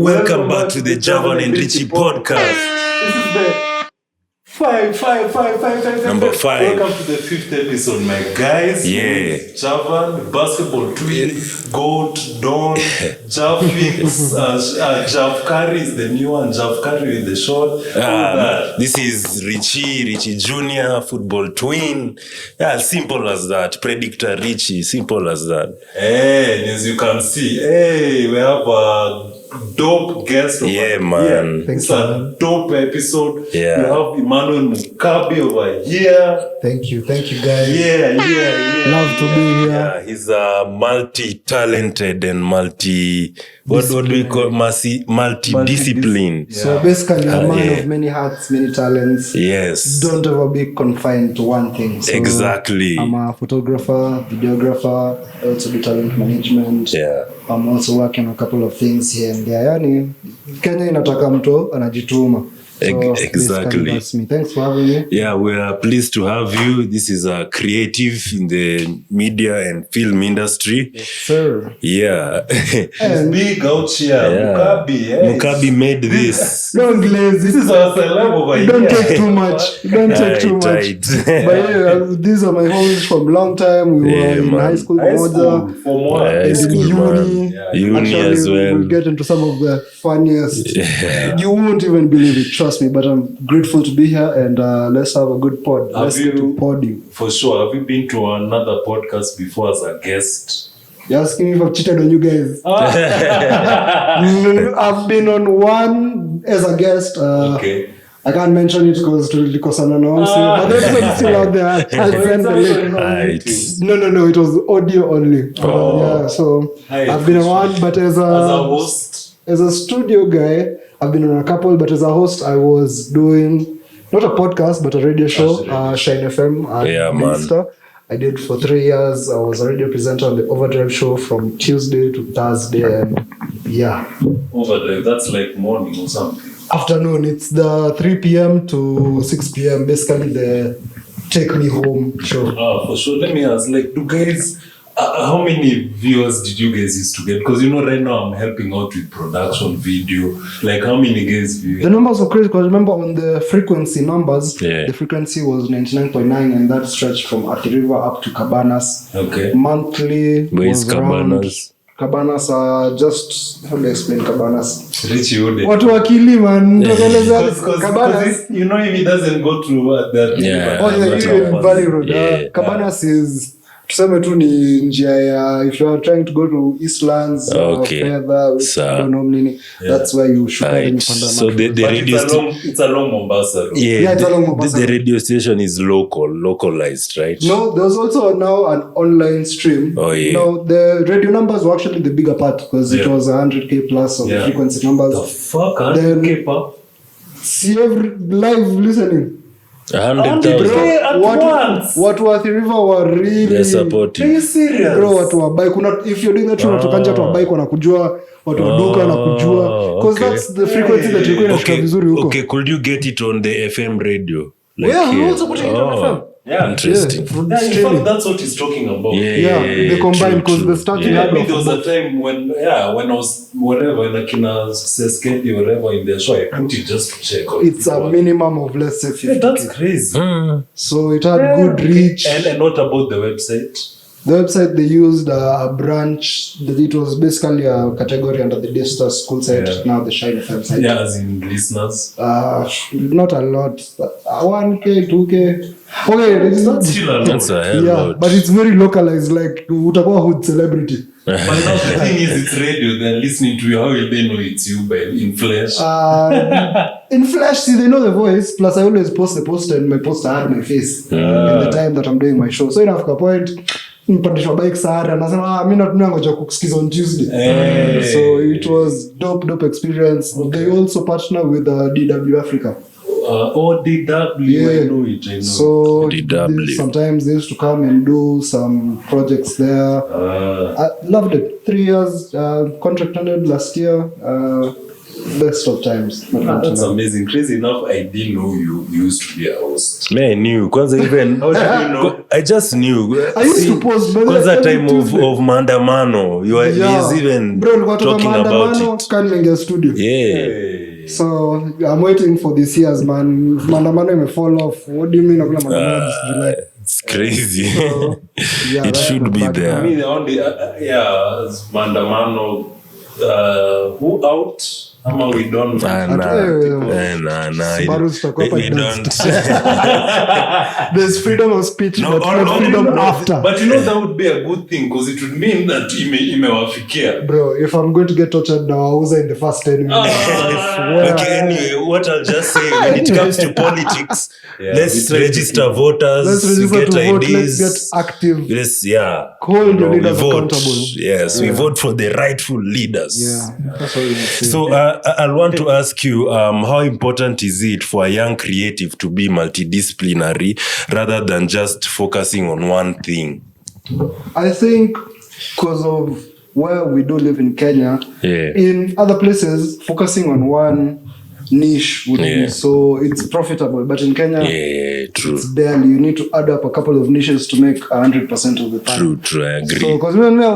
Welcome back to the Javan Richie Podcast. This is the five. Number 5. Welcome to the 5th episode, my guys. Yeah. Javan, basketball twin, Goat, Don, Javfix, Javkari is the new one, Javkari with the short. This is Richie Jr., football twin. Yeah, simple as that. Predictor Richie, simple as that. Hey, as you can see, we have a dope guest over Yeah, man. It's a dope episode. Yeah. We have Emmanuel Mukabi over here. Thank you guys. Yeah. Love to be here. Yeah, he's a multi-talented and what do we call multi-discipline. Yeah. So basically a man of many hats, many talents. Yes. Don't ever be confined to one thing. So Exactly. I'm a photographer, videographer, I also do talent management. Yeah. I'm also working on a couple of things here and there. Yani Kenya inataka mtu anajituma. So Exactly. That's me. Thanks for having me. Yeah, we are pleased to have you. This is a creative in the media and film industry. Yes, sir. Yeah. It's big out here. Yeah. Mukabi, Mukabi made this. Don't glaze. This is our celeb over here. Don't take too much. Don't take too much. Tight. But yeah, these are my homies from long time. We were in man. high school High school, together. for more. High And school, in uni. man. Yeah. Uni Actually, as well. We'll get into some of the funniest. Yeah. You won't even believe it, trust me. But I'm grateful to be here, and let's have a good pod. Have Let's get to you- podding. For sure. Have you been to another podcast before as a guest? You're asking me if I've cheated on you guys. I've been on one as a guest. Okay. I can't mention it because tulikosana na but that one's still out there. I'll send the link. Right. No, it was audio only. Yeah, so Hi, I've been on one, but As a host? as a studio guy, I've been on a couple, but as a host, I was doing not a podcast, but a radio show, Shine FM. Yeah, man. Insta. I did for 3 years. I was a radio presenter on the Overdrive show from Tuesday to Thursday, and yeah. Overdrive, that's like morning or something. Afternoon, it's the 3 p.m. to 6 p.m. Basically, the take me home show. For sure. Let me ask, like, do guys, how many viewers did you guys used to get? Because right now I'm helping out with production video. Like, how many guys view? The numbers were crazy because remember on the frequency numbers, Yeah. the frequency was 99.9, and that stretched from Athi River up to Cabanas. Okay. Monthly Where is was around. Cabanas? Cabanas are just, how do I explain Cabanas? Richie, what Watu wa Kili, man. Because Cabanas. you know if he doesn't go to that. Yeah. Oh, yeah, That's here in Cabanas. Valley Road. Yeah. Cabanas is, tuseme tu ni njia ya, if you are trying to go to Eastlands or Okay. further, which So, I don't know nini, that's where you should Right. So the But radio it's a long Mombasa road. Yeah, it's along Mombasa. the radio station is localized, right? No, there's also now an online stream. Oh, yeah. Now, the radio numbers were actually the bigger part because it Yeah. was 100K plus of Yeah. frequency numbers. The fuck, Then- 100K per? See every live listening. 100,000. At once. Watu wa Athi River were really... They're supportive. Are you serious? Bro, watu wa bike, if you're doing that show, watu kanja watu wa bike wanakujua, watu wa duka wanakujua. Because okay. that's the frequency that you're going to shika vizuri huko. Okay, could you get it on the FM radio? Like Yeah, here? we're also putting it on FM. Yeah. Interesting. For Yeah, in streaming. fact, that's what he's talking about. Yeah, they combine because the starting Yeah, I ad mean, of there was a time when I was whatever in Akina Sesketi or whatever in their show, I put it just to check. it's a minimum of, let's say, 50K. Yeah, that's crazy. So it had good reach. And what about the website? The website, they used a branch that it was basically a category under the Detour school site, Yeah. now the Shine FM site. Yeah, as in listeners. Not a lot. 1K, 2K. Okay, it's not. That's still a lot. That's a hell Yeah, lot. but it's very localized, like utakuwa hood celebrity. But now the thing is, it's radio. They're listening to you. How will they know it's you in flesh? In flash, see, they know the voice. Plus, I always post the poster, and my poster had my face in the time that I'm doing my show. So inafika point, mpandishwa bike Sahara, nasema mimi natumia ngoja kukusikiza on Tuesday. So it was dope experience. Okay. They also partner with DW Africa. ODW, Yeah. I know it. So DW. sometimes they used to come and do some projects there. I loved it. 3 years, contract ended last year. best of times. That's amazing. Crazy enough, I didn't know you used to be a host. Me, I knew. Kwanza even How did you know? I just knew. I used to post, but Kwanza every time of Tuesday. maandamano. He's even talking about it. Can't make a studio. Yeah. So I'm waiting for this year's man. Maandamano may fall off. What do you mean? July? It's crazy. So, yeah, It that's should the be bad there. I mean, only Mandamano. Who out? Ama we don't. Subaru tutakuwa hapa We dance. don't. There's freedom of speech, No, but not freedom after. But you know that would be a good thing because it would mean that imewafikia. Bro, if I'm going to get tortured now, I was in the first 10 minutes. I swear. Okay, anyway, what I'll just say when it comes to politics, Yeah, let's we try to register voters, Let's register get to vote. Let's IDs. get active. Yes, yeah. Hold your we leaders vote. accountable. Yes, we vote for the rightful leaders. Yeah, that's what we say. So I'll want to ask you, how important is it for a young creative to be multidisciplinary rather than just focusing on one thing? I think because of where we do live in Kenya, Yeah. in other places, focusing on one niche would Yeah. be so it's profitable. But in Kenya, Yeah, true. it's barely. You need to add up a couple of niches to make 100% of the time. True, I agree. So, because when I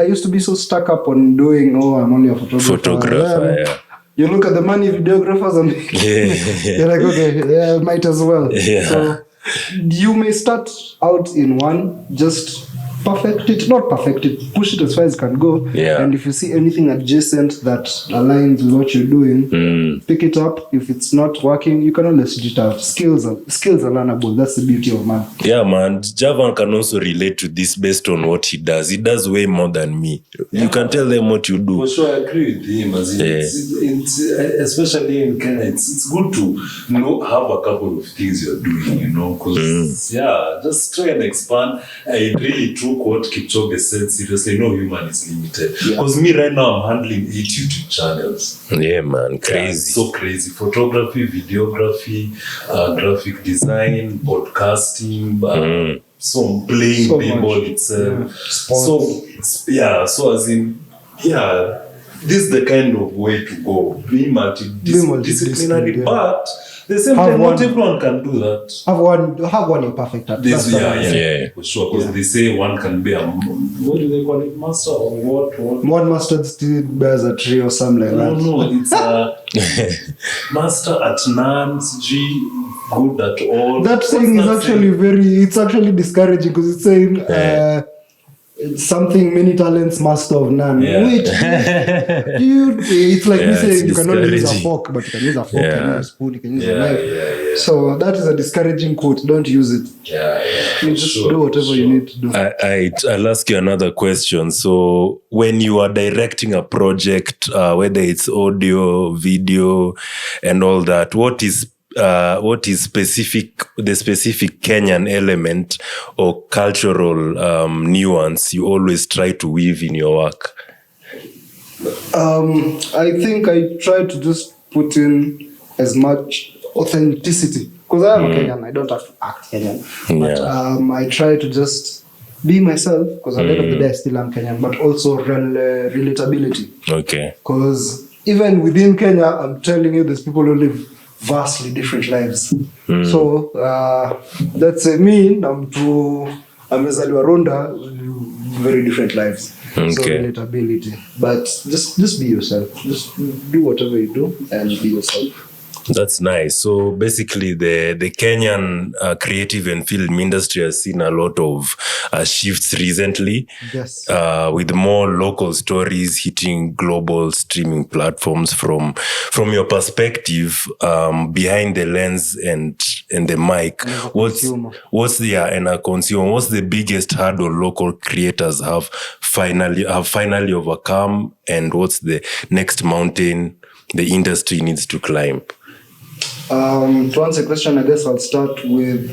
used to be so stuck up on doing, I'm only a photographer. Yeah. You look at the money videographers and you're like, okay, yeah, might as well. Yeah. So you may start out in one, just perfect it, not perfect it, push it as far as it can go. Yeah. And if you see anything adjacent that aligns with what you're doing, pick it up. If it's not working, you can always switch it out. Skills are learnable. That's the beauty of man. Yeah, man. Javan can also relate to this based on what he does. He does way more than me. You can tell them what you do. For sure, I agree with him. As in, it's, especially in Kenya, it's good to have a couple of things you're doing, because just try and expand. I really took what Kipchoge said seriously. No human is limited. Because me right now, I'm handling 8 YouTube channels. Yeah, man. Yeah, Crazy. so crazy. Photography, videography, graphic design, podcasting, some playing So pinball much. itself. Sports. So as in, this is the kind of way to go. Be multidisciplinary, yeah. but the same Have time, not one- everyone can do that. Have one you're perfect at. This, That's Yeah. for sure. Because they say one can be a, what do they call it, master or what? One mustard still bears a tree or something like that. No, it's a master at none, G, good at all. That saying is actually it's actually discouraging because it's saying it's something many talents, master of none. Yeah. Wait, dude, it's like me Yeah, saying it's you cannot use a discouraging. fork, but you can use a fork, you can use a spoon, you can use a knife. Yeah. So that is a discouraging quote. Don't use it. You just do whatever you need to do. I'll ask you another question. So when you are directing a project, whether it's audio, video, and all that, what is the specific Kenyan element or cultural nuance you always try to weave in your work? I think I try to just put in as much authenticity because I am a Kenyan. I don't have to act Kenyan, but I try to just be myself because at the end of the day I still am Kenyan, but also relatability. Okay. Because even within Kenya, I'm telling you, there's people who live vastly different lives. So let's say me, I'm Mezaliwa Ronda, very different lives. So Okay. relatability. But just be yourself. Just do whatever you do and be yourself. That's nice. So basically, the Kenyan creative and film industry has seen a lot of shifts recently. Yes. With more local stories hitting global streaming platforms. From your perspective, behind the lens and the mic, what's the biggest hurdle local creators have finally overcome, and what's the next mountain the industry needs to climb? To answer the question, I guess I'll start with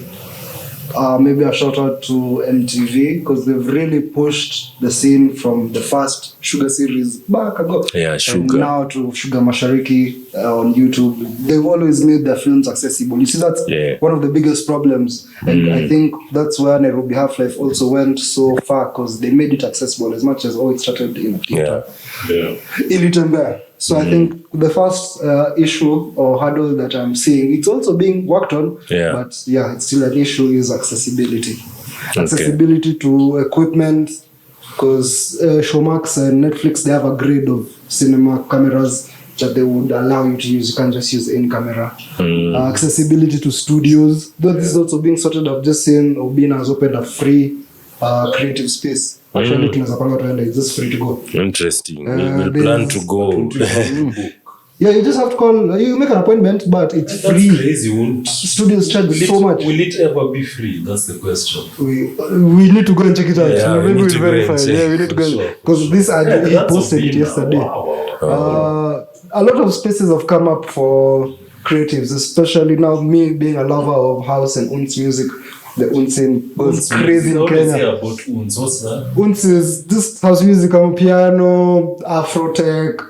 maybe a shout out to MTV because they've really pushed the scene from the first Sugar series back ago. Yeah, And Sugar. now to Sugar Mashariki on YouTube. They've always made their films accessible. You see, that's one of the biggest problems. And I think that's where Nairobi Half-Life also went so far because they made it accessible as much as it started in theater. Yeah. Ilitembea. So I think the first issue or hurdle that I'm seeing, it's also being worked on, but yeah, it's still an issue, is accessibility. Accessibility to equipment, because Showmax and Netflix, they have a grade of cinema cameras that they would allow you to use. You can't just use any camera. Accessibility to studios, though this is also being sorted. I've just seen Obina has opened a free creative space. Actually, it's just free to go. Interesting. We plan to go. Yeah, you just have to call. You make an appointment, but it's free. That's crazy. Studios charge so much. Will it ever be free? That's the question. We need to go and check it out. Yeah, maybe we'll verify. Yeah, we need to go, because this he posted it yesterday. A lot of spaces have come up for creatives, especially now. Me being a lover of house and Unz music. The Unz was crazy in Kenya. About Unz. What's that? Unz is this house music, Amapiano, Afro tech.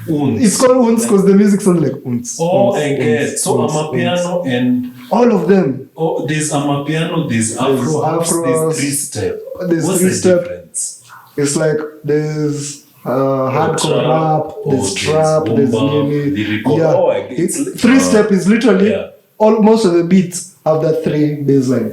Unz. It's called Unz because the music sounds like Unz. Oh, I get. So Amapiano and all of them. Oh, there's Amapiano, there's Afro house, there's three-step. What's the difference? It's like there's hardcore rap, there's trap, there's nini. Yeah, three-step is literally most of the beats have that three baseline.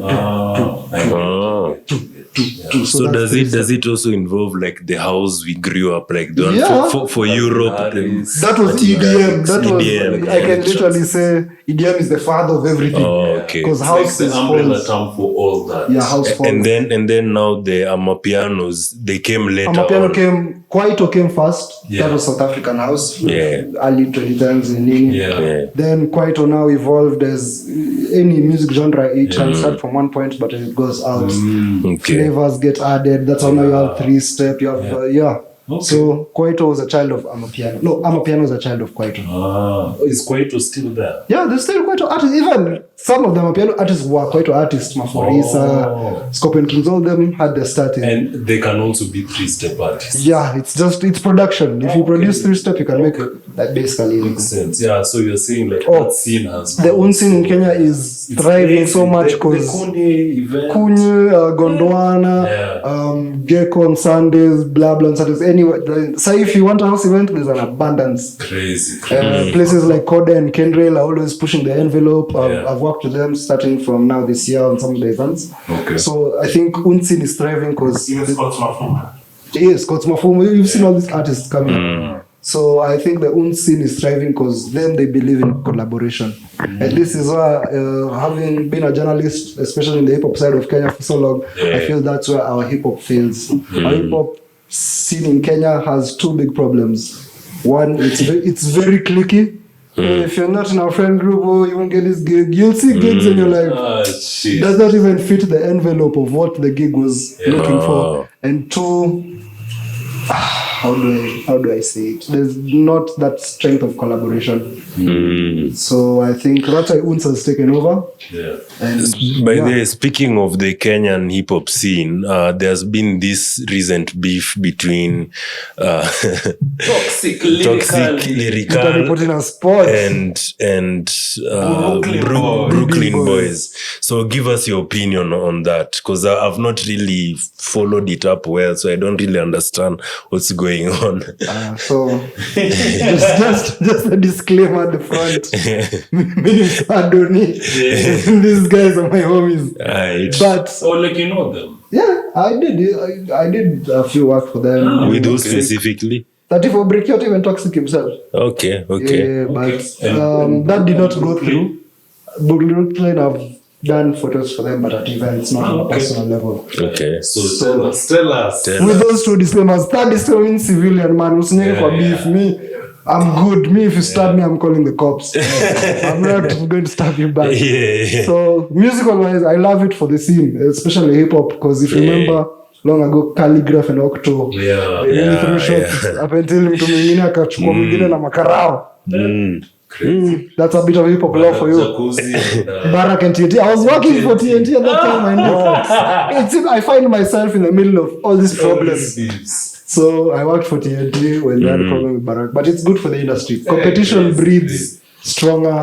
So does it also involve like the house we grew up, like the one for Europe? That was EDM. That EDM. was I can literally say EDM is the father of everything. Because house is the umbrella term for all that. Yeah, house falls. And then now the Amapianos, they came later. Amapiano Kwaito came first. That was South African house. Early 2010s in England. Then Kwaito now evolved as any music genre. It can start from one point, but it goes out. Flavors get added. That's how now you have three-step. You have So Kwaito was a child of Amapiano. No, Amapiano was a child of Kwaito. Is Kwaito still there? Yeah, there's still Kwaito artists. Even some of the Amapiano artists were Kwaito artists. Maforisa, Scorpion Kings, all of them had their start in. And they can also be three-step artists. Yeah, it's production. If you produce three-step, you can make that basically. Makes sense. Yeah, so you're saying like that scene has... The Unz scene in Kenya is thriving so much because... The Kunye, Gondwana, Gecko on Sundays, blah blah on Saturdays. Anyway, so if you want a house event, there's an abundance. Crazy. Places like Codds and Kendrick are always pushing the envelope. I've worked with them starting from now this year on some of the events. So I think Unz scene is thriving because... Even Codds Mafuma. Yes, Codds Mafuma. You've seen all these artists coming. So I think the Unz scene is thriving because then they believe in collaboration. And this is why, having been a journalist, especially in the hip-hop side of Kenya for so long, I feel that's where our hip-hop fails. Our hip-hop scene in Kenya has two big problems. One, it's very cliquey. If you're not in our friend group, you won't get this gig. You'll see gigs and you're like, does not even fit the envelope of what the gig was looking for. And two, how do I say it? There's not that strength of collaboration. So I think that's why Unz has taken over. By the way, speaking of the Kenyan hip hop scene, there's been this recent beef between Toxic Lyricali and Buruklyn Boyz. So give us your opinion on that, because I've not really followed it up well, so I don't really understand what's going on. So just a disclaimer at the front. These guys are my homies. But like you know them. Yeah, I did a few work for them. With who specifically? 34 Brickot, even Toxic himself. Okay. Yeah, but that did not go through. Buruklyn have done photos for them, but at events, not on a personal level. Okay. So tell us. With those two disclaimers, third disclaiming civilian man, for beef me. I'm good. Me, if you stab me, I'm calling the cops. I'm not going to stab you back. So, musical-wise, I love it for the scene, especially hip-hop, because if you remember, long ago, Calligraph and Octo, they threw shots up until mtu mwingine akachukua mwingine na makarao. That's a bit of hip-hop love for you. Barak and TNT. I was working for TNT at that time. I find myself in the middle of all these problems. So I worked for TNT when they had a problem with Barak. But it's good for the industry. Competition breeds stronger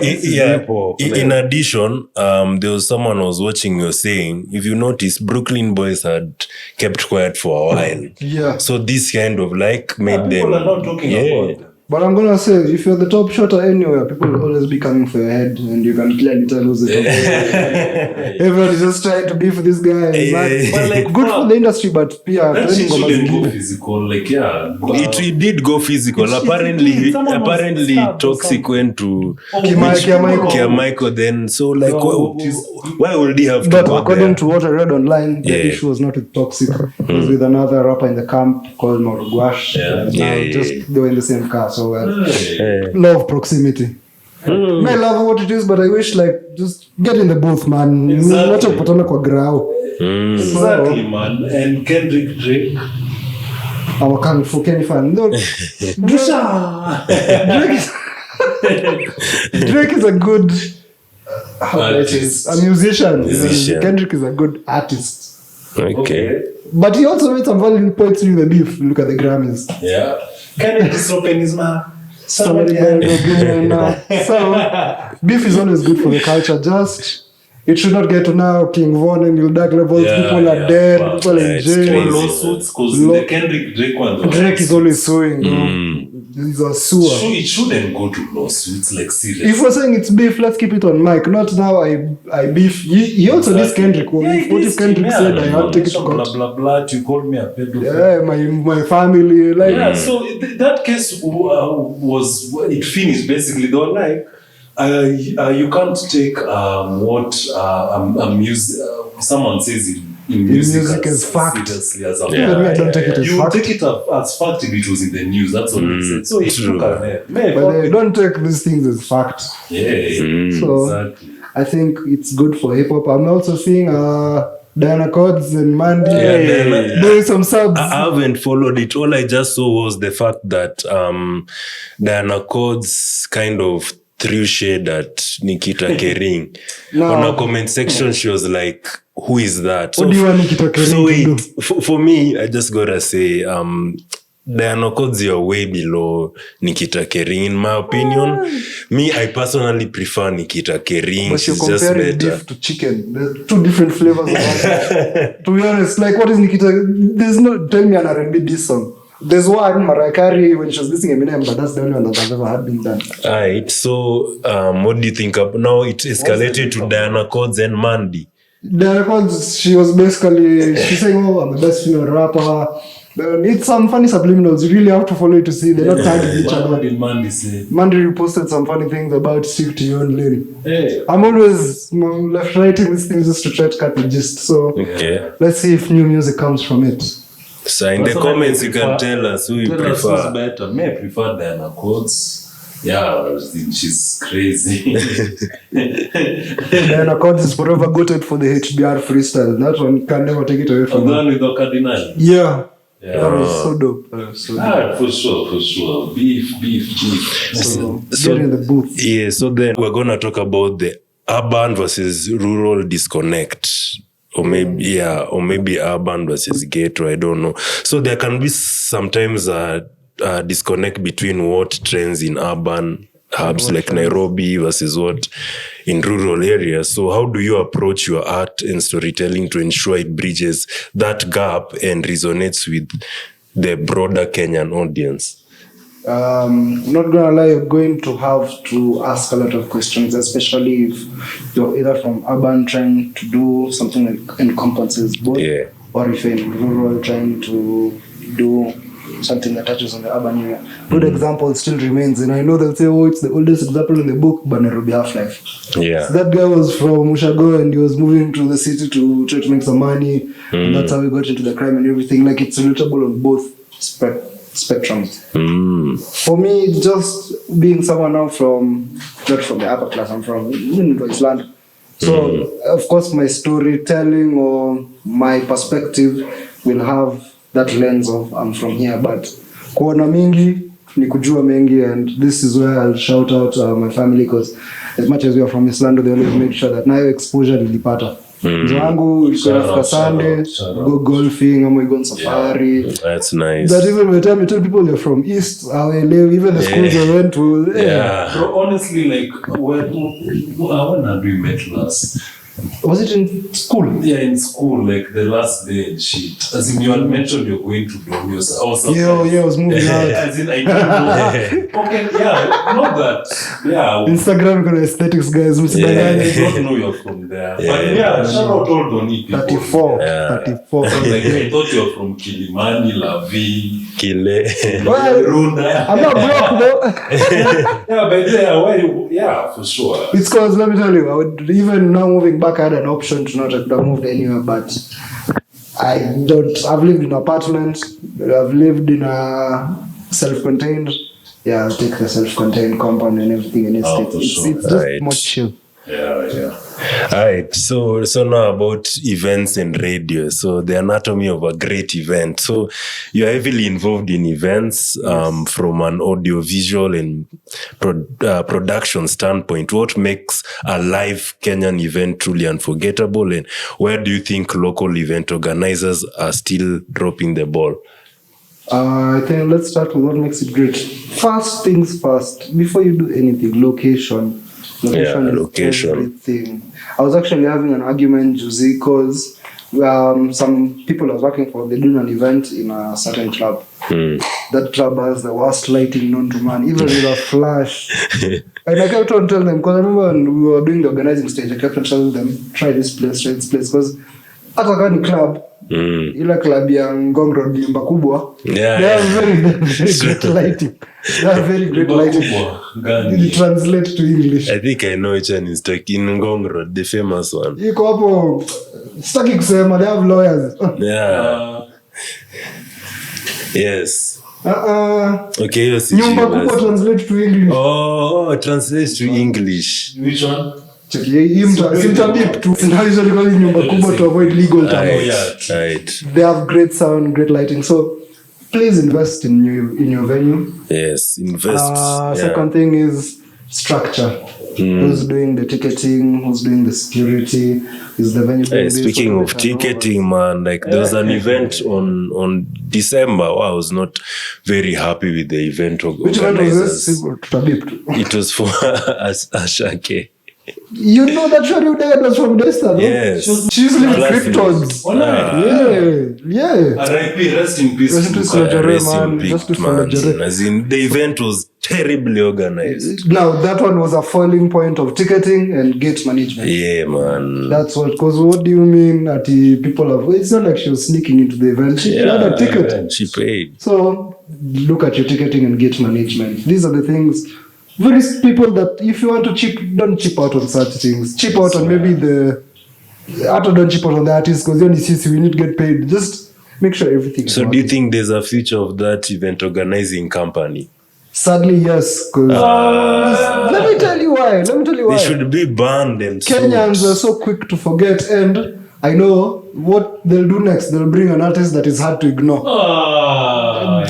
people. In addition, there was someone I was watching, you were saying, if you notice, Brooklyn Boyz had kept quiet for a while. Yeah. So this kind of like made them. People are not talking about them. But I'm gonna say, if you're the top shooter anywhere, people will always be coming for your head, and you can clearly tell who's the top. Everyone is just trying to beef with this guy. But like, good for the industry, but yeah, that shit shouldn't go physical. Like, yeah, it did go physical. Apparently, Toxic went to Kia Michael. Then so like, why would he have to But go according there? to what I read online, the issue was not with Toxic. It was with another rapper in the camp called Morugwash. Just they were in the same car. So love proximity. I love what it is, but I wish like just get in the booth, man. Wacha kupatana kwa grau. Exactly, man. And Kendrick, Drake. I'm a Kung Fu Kenny fan. No, Drake is a good a musician. Kendrick is a good artist. Okay. But he also made some valid points during the beef. Look at the Grammys. Yeah. Kendrick is open his mouth. So beef is always good for the culture. Just it should not get to now King Von and Lil Dark levels. People are dead. People are in jail. Lawsuits because the Kendrick Drake one. Drake is always suing. He's a sewer. It shouldn't go to lawsuits, like seriously. If we're saying it's beef, let's keep it on mic. Not now. I beef. He also dissed Kendrick. What if Kendrick said I have to take it to court? Blah blah blah. You called me a pedophile. Yeah, my family. Like so that case was it finished basically. They were like, you can't take what someone says in music as fact. Seriously as a I don't take it as you fact. take it as fact if it was in the news. That's what they said. So it's true. But they don't take these things as fact. Yeah. So exactly. I think it's good for hip hop. I'm also seeing Diana Codds and Maandy doing some subs. I haven't followed it. All I just saw was the fact that Diana Codds kind of threw shade at Nikita Kering. On a comment section, she was like, who is that? What do you want Nikita Kering to do? For me, I just gotta say, Diana Codds, you're way below Nikita Kering. In my opinion, I personally prefer Nikita Kering. But you're She's just comparing better. beef to chicken. There's two different flavors of that. To be honest, like what is Nikita? There's no, tell me an R&B diss song. There's one, Mariah Carey, when she was listening Eminem, but that's the only one that has ever had been done. Alright, so what do you think of now? It escalated to Diana Codds and Maandy. Diana Codds, she was basically, she's saying, I'm the best female rapper. It's some funny subliminals. You really have to follow it to see. They're not tagging each other. What did Maandy say? Maandy reposted some funny things about stick to your own lane. Hey. I'm always left writing these things just to try to cut the gist. So let's see if new music comes from it. So in the comments, you can tell us who you prefer. Who's better. I prefer Diana Codds. Yeah, she's crazy. Diana Codds is forever goated for the HBR freestyle. That one can never take it away from the one with the Cardinal. Yeah. That was so dope. For sure. Beef. So get in the booth. Yeah, so then we're going to talk about the urban versus rural disconnect. Or maybe urban versus ghetto, I don't know. So there can be sometimes a disconnect between what trends in urban hubs like Nairobi versus what in rural areas. So how do you approach your art and storytelling to ensure it bridges that gap and resonates with the broader Kenyan audience? I'm not gonna lie, you're going to have to ask a lot of questions, especially if you're either from urban trying to do something that encompasses both, or if you're in rural trying to do something that touches on the urban area. Good example still remains, and I know they'll say, it's the oldest example in the book, but Nairobi Half-Life. Yeah. So that guy was from Ushago and he was moving to the city to try to make some money, and that's how he got into the crime and everything. Like, it's relatable on both spectrums. For me, just being someone now not from the upper class, I'm from East London. So, of course, my storytelling or my perspective will have that lens of I'm from here, but kuona mingi ni kujua mengi, and this is where I'll shout out my family, because as much as we are from East London, they always make sure that nayo exposure nilipata. Wangu ilikuwa Sunday, go golfing, ama go on safari. That's nice. That even by the time you tell people you're from East, even the schools I went to. Bro, honestly, like when had we met last? Was it in school? Yeah, in school, like the last day and shit. As in, you had mentioned you're going to Domino's or something. Yeah, I was moving out. As in, I didn't know. Okay, yeah, not that. Yeah. Instagram got aesthetics, guys. I don't know you're from there. But yeah, shout out all Doni people. 34. Like, I thought you're from Kilimani, Lavi, Kile. Well, Runda. I'm not broke though. Yeah, but yeah, for sure. It's cause, let me tell you, I would even now moving back, I had an option to not have moved anywhere, but I've lived in an apartment, I've lived in a self-contained, I'll take the self-contained compound and everything, and it's just more chill. Yeah. Alright, so now about events and radio. So the anatomy of a great event. So you're heavily involved in events from an audio-visual and production standpoint. What makes a live Kenyan event truly unforgettable, and where do you think local event organizers are still dropping the ball? I think let's start with what makes it great. First things first, before you do anything, location. Location. Everything. I was actually having an argument, Josie, because some people I was working for, they're doing an event in a certain club. That club has the worst lighting known to man, even with a flash. And I kept on telling them, because I remember when we were doing the organizing stage, I kept on telling them, try this place, because at a kind of club, ila club ya Ngong Road nyumba kubwa, they have very great lighting. They have very great lighting. It translate to English. I think I know which one is talking. Ngong Road, the famous one. Iko hapo, sitaki kusema, they have lawyers. Yes. Okay, nyumba kubwa translate to English. Oh, translates to English. Which one? Nyumba kubwa to avoid legal terms. Right. They have great sound, great lighting. So please invest in your venue. Yes, invest. Second thing is structure. Who's doing the ticketing? Who's doing the security? Is the venue doing speaking of ticketing, man, like there was an event on December. I was not very happy with the event Which organizers. Event was this? It was for Ashake. You know that Shari Dad was from Desta, no? Yes. She used to live in Cryptods. Yeah. R.I.P. Rest in peace. Rest in peace, As in, the event was terribly organized. Now, that one was a falling point of ticketing and gate management. Yeah, man. That's because what do you mean that it's not like she was sneaking into the event. She had a ticket. She paid. So, look at your ticketing and gate management. These are the things. Very people that if you want to don't cheap out on such things. Cheap out on maybe don't cheap out on the artist, because we need to get paid. Just make sure everything is So do you think there's a future of that event organizing company? Sadly, yes. Let me tell you why. They should be banned and Kenyans are so quick to forget, and I know what they'll do next. They'll bring an artist that is hard to ignore. But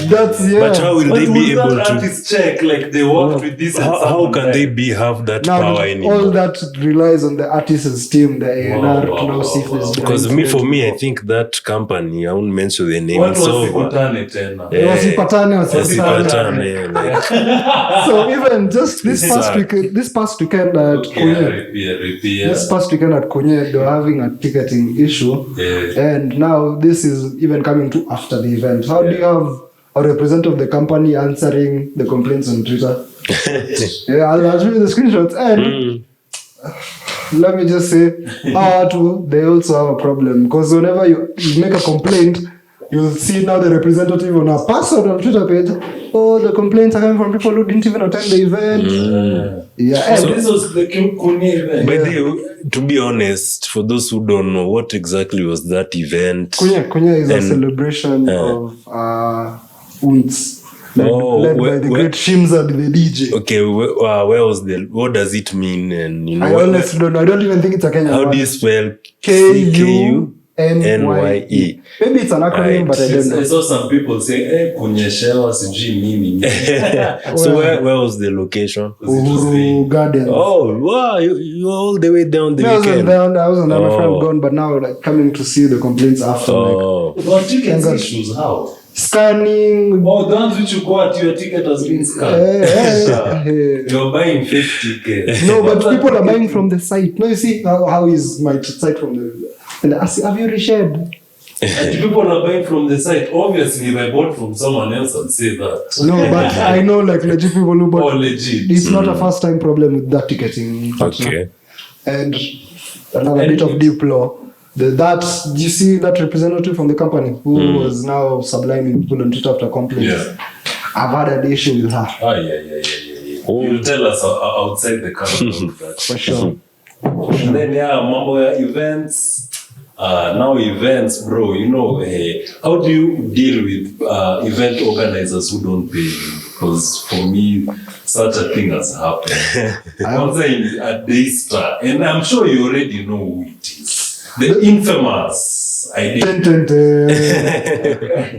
how will they be able to artist check? Like they worked with this. How can they have that power anymore? All that relies on the artist's team, the A&R, to now see if there's. Because for me, I think that company, I won't mention the name. What was Ipatane tena? So even just this past weekend at Kunye, they were having a ticketing issue. And now this is even coming to after the event. How do you have a representative of the company answering the complaints on Twitter? I'll show you the screenshots. And let me just say, they also have a problem. Because whenever you make a complaint, you'll see now the representative on a personal Twitter page. The complaints are coming from people who didn't even attend the event. So this was the Kunye event. But to be honest, for those who don't know, what exactly was that event? Kunye is a celebration of Unts. Led by the great Shimza, the DJ. Okay, where was what does it mean? And I honestly don't know. I don't even think it's a Kenyan How word. do you spell Kunye? NYE. Maybe it's an acronym, but I don't know. I saw some people say, kunyeshewa sijui nini. So where was the location? Uhuru Gardens. Oh, wow, you're all the way down the I wasn't weekend. there. I wasn't there. My friend gone, but now like coming to see the complaints after. Like, About ticket issues, how? scanning. Oh, the ones which you got, your ticket has been scanned. You're buying fake tickets. No, but people are buying from the site. No, you see how is my site from the... And I ask, have you reshared? And people are buying from the site. Obviously, if I bought from someone else, I'd say that. No, but I know like legit people who bought. Oh, legit. It's not a first time problem with that ticketing. Okay. And another bit of deep law. Do you see that representative from the company who was now subliming people on Twitter after complaints? Yeah. I've had an issue with her. Yeah. You'll tell us outside the camera. For sure. And then, mambo ya events. Now events, bro, you know, how do you deal with event organizers who don't pay you? Because for me, such a thing has happened. Once at Daystar, and I'm sure you already know who it is. The infamous idea.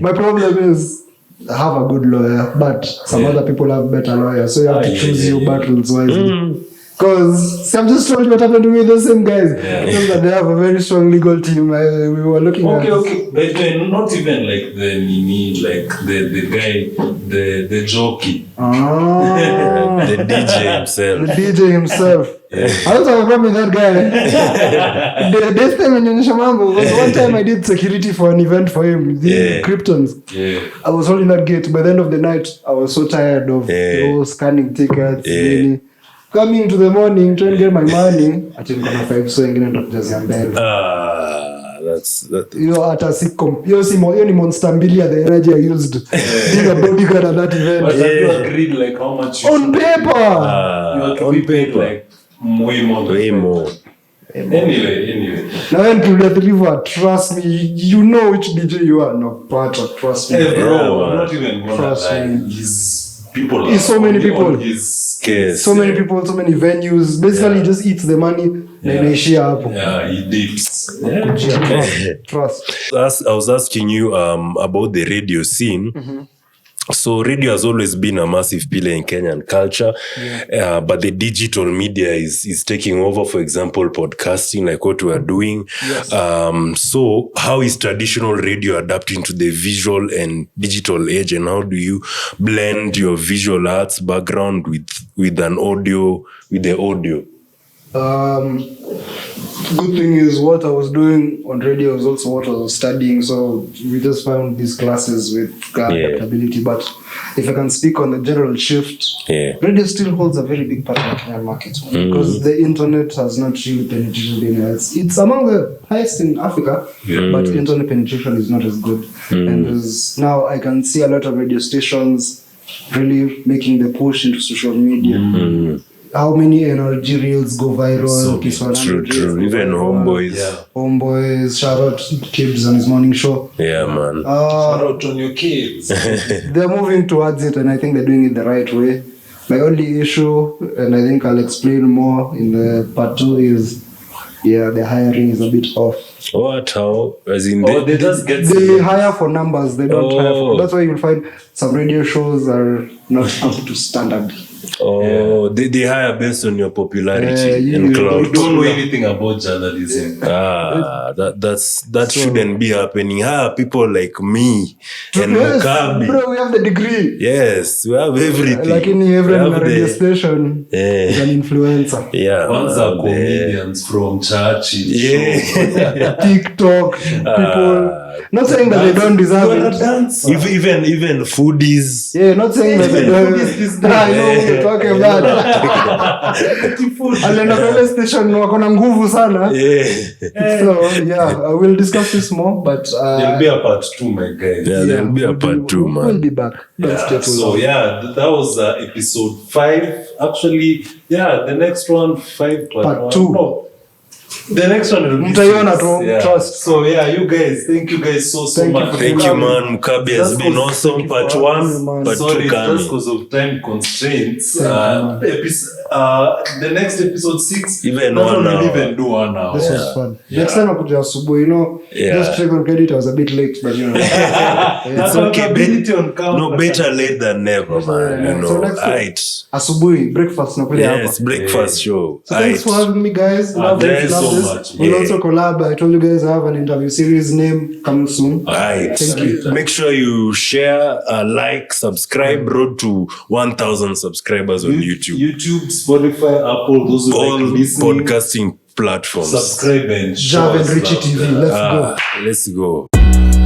My problem is I have a good lawyer, but some other people have better lawyers, so you have to choose your battles wisely. Because I'm just told you what happened to me, those same guys. That they have a very strong legal team. We were looking at. Okay. But not even like the Nini, like the guy, the jockey. The DJ himself. The DJ himself. I also have a problem with that guy. This time in Nishamambo was one time I did security for an event for him, the Kryptons. I was holding that gate. By the end of the night, I was so tired of scanning tickets. Really. Coming to the morning, trying to get my money. I think I'm 5 so I'm going to just that's that. You know, at a sitcom, you ni monster mbili at the energy I used being a bodyguard at that event. But you agreed like how much on paper. You have to be paid like way more. Anyway. Now when people deliver, trust me, you know which DJ you are. No, part of trust me. Hey, bro, I'm not even gonna lie. People are so many people. His case. So many people, so many venues. Basically, he just eats the money. Yeah, he dips. Trust. I was asking you about the radio scene. So radio has always been a massive pillar in Kenyan culture, but the digital media is taking over, for example, podcasting, like what we are doing. So how is traditional radio adapting to the visual and digital age, and how do you blend your visual arts background with the audio? Good thing is what I was doing on radio was also what I was studying, so we just found these classes with adaptability. But if I can speak on the general shift, radio still holds a very big part of the Kenyan market because the internet has not really penetrated anywhere else. It's among the highest in Africa, but internet penetration is not as good. And now I can see a lot of radio stations really making the push into social media. How many NRG reels go viral? True. Even Homeboys. Homeboys, shout out Kids on his morning show. Yeah, man. Shout out on your kids. They're moving towards it, and I think they're doing it the right way. My only issue, and I think I'll explain more in the part 2, is the hiring is a bit off. What? How? As in they just get... They hire for numbers. They don't hire for... That's why you'll find some radio shows are not up to standard. They hire based on your popularity and clout. You don't know anything about journalism. That shouldn't be happening. People like me and Mukabi. Bro, we have the degree. Yes, we have everything. Like in every radio station is an influencer. Ones are comedians from church, TikTok people. Not saying that they don't deserve it. Even foodies. Not saying that they don't. I know what you're talking about. Alienda kwa station wako na nguvu sana. So I will discuss this more, but there'll be a part 2, my guys. There'll be a part 2, man. We'll be back. So that was episode 5. Actually, the next one, 5 part 2. No. The next one will be Mtaiona serious. tu, Yeah. trust. So yeah, you guys, thank you guys so Thank you much. for Thank you, man. Mukabi has Just been for- awesome. thank you Part for having me, 1, man. part 2 Sorry, just coming. because of time constraints. Thank The next episode 6, Even that 1 one will hour. even do 1 hour. This was fun. Next time akuja asubuhi, Yeah. just check on credit, I was a bit late, but It's okay. Accountability on camera. No, better late than never, man. Yeah. You So know, next time- aight. asubuhi breakfast nakulia hapa. Yes, breakfast show. So thanks for having me, guys. Love thank this, you love so this. much. We'll Yeah. also collab. I told you guys I have an interview series name coming soon. Alright. Thank you. Make sure you share, like, subscribe. Road to 1,000 subscribers on YouTube. YouTube, Spotify, Apple, those who All like listening. podcasting platforms. Subscribe and show Javan us Richie love. TV. Let's go. Let's go.